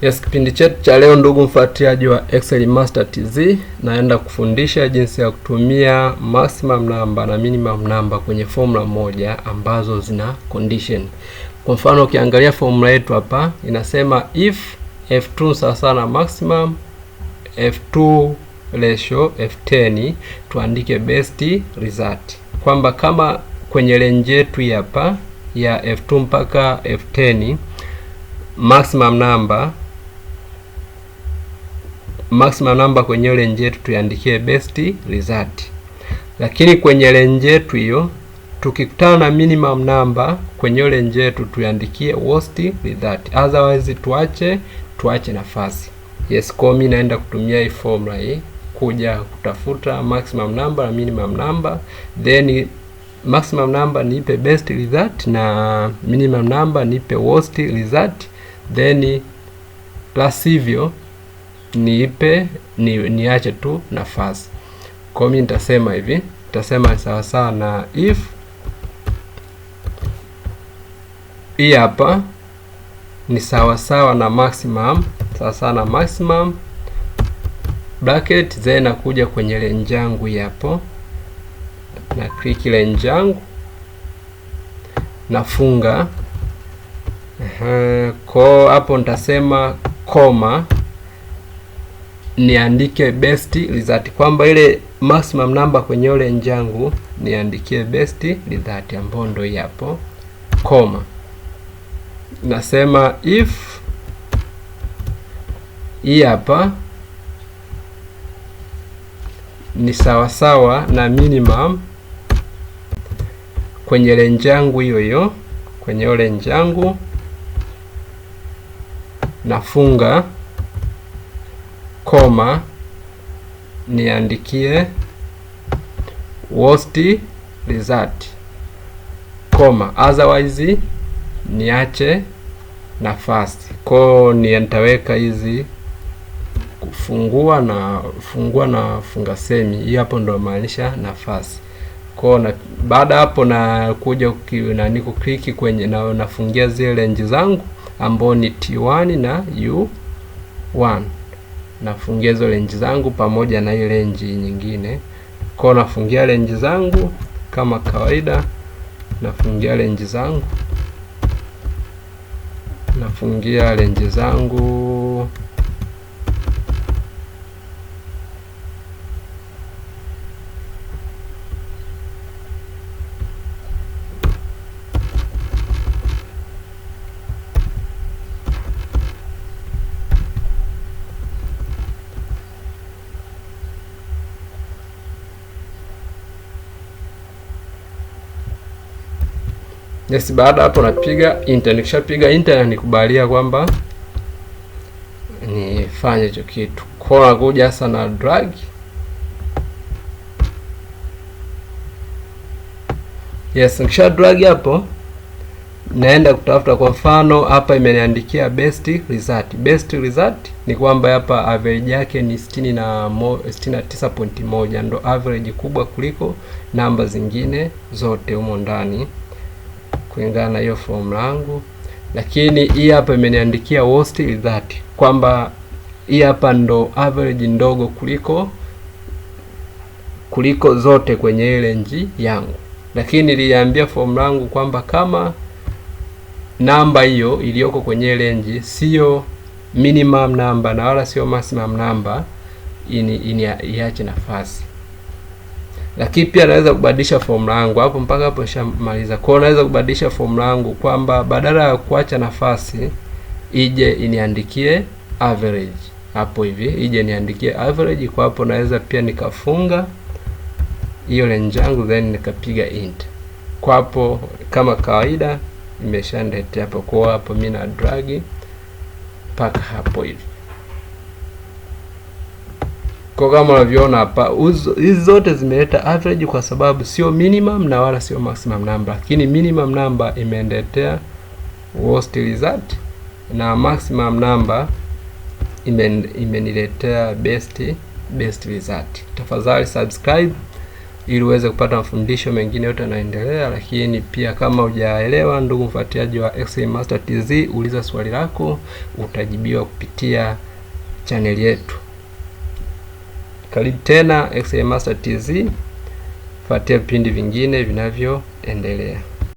Yes, kipindi chetu cha leo ndugu mfuatiliaji wa Excel Master TZ, naenda kufundisha jinsi ya kutumia maximum number na minimum number kwenye formula moja ambazo zina condition. Kwa mfano ukiangalia formula yetu hapa inasema if F2 sawa na maximum F2 ratio F10 tuandike best result. Kwamba kama kwenye range yetu hapa ya F2 mpaka F10 maximum number kwenye range yetu tuandikie best result. Lakini kwenye range yetu hiyo tukikutana na minimum number kwenye range yetu tuandikie worst result. Otherwise tuache nafasi. Yes, kwa mimi naenda kutumia hii formula hii kuja kutafuta maximum number na minimum number, then maximum number nipe best result na minimum number nipe worst result, then la sivyo niache tu nafasi. Kwa mimi nitasema hivi, nitasema sawa na if hii hapa ni sawa na maximum, sawa na maximum bracket, then nakuja kwenye range yangu hapo na click range yangu nafunga. Kwa hapo nitasema koma niandike best result, kwamba ile maximum number kwenye range yangu niandikie best result ambayo ndio hapo, koma nasema if hii hapa ni sawa na minimum kwenye range yangu hiyo kwenye range yangu nafunga koma niandikie worst result koma, otherwise niache nafasi. Kwa nitaweka hizi kufungua na funga semi, hii hapo ndo maanisha nafasi. Kwa baada hapo na kuja niko click kwenye na nafungia zile range zangu ambao ni T1 na U1, nafungia hizo range zangu pamoja na ile range nyingine. Kwa nafungia range zangu kama kawaida, nafungia range zangu Yes, baada hapo napiga enter. Nikishapiga enter nikubalia kwamba nifanye hicho kitu. Kwa nakuja sasa na drag. Yes, nikisha drag hapo naenda kutafuta. Kwa mfano hapa imeniandikia best result. Best result ni kwamba hapa average yake ni 69.1, ndo average kubwa kuliko namba zingine zote humo ndani kulingana na hiyo formula yangu. Lakini hii hapa imeniandikia worst result, kwamba hii hapa ndo average ndogo kuliko zote kwenye range yangu. Lakini niliambia formula yangu kwamba kama namba hiyo iliyoko kwenye range sio minimum number na wala sio maximum number, iache nafasi. Lakini pia naweza kubadilisha formula yangu hapo, mpaka hapo nishamaliza. Kwa naweza kubadilisha formula yangu kwamba badala ya kuacha nafasi ije iniandikie average hapo hivi, ije niandikie average. Kwa hapo naweza pia nikafunga hiyo range yangu then nikapiga enter. Kwa hapo kama kawaida imeshanileta hapo. Kwa hapo mimi na drag mpaka hapo hivi. Kwa kama unavyoona hapa hizi zote zimeleta average kwa sababu sio minimum na wala sio maximum number. Lakini minimum number imeniletea worst result na maximum number imeniletea best result. Tafadhali subscribe, ili uweze kupata mafundisho mengine yote yanaendelea. Lakini pia kama hujaelewa, ndugu mfuatiliaji wa Excel Master TZ, uliza swali lako, utajibiwa kupitia channel yetu. Karibu tena Excel Master TZ, fuatia vipindi vingine vinavyoendelea.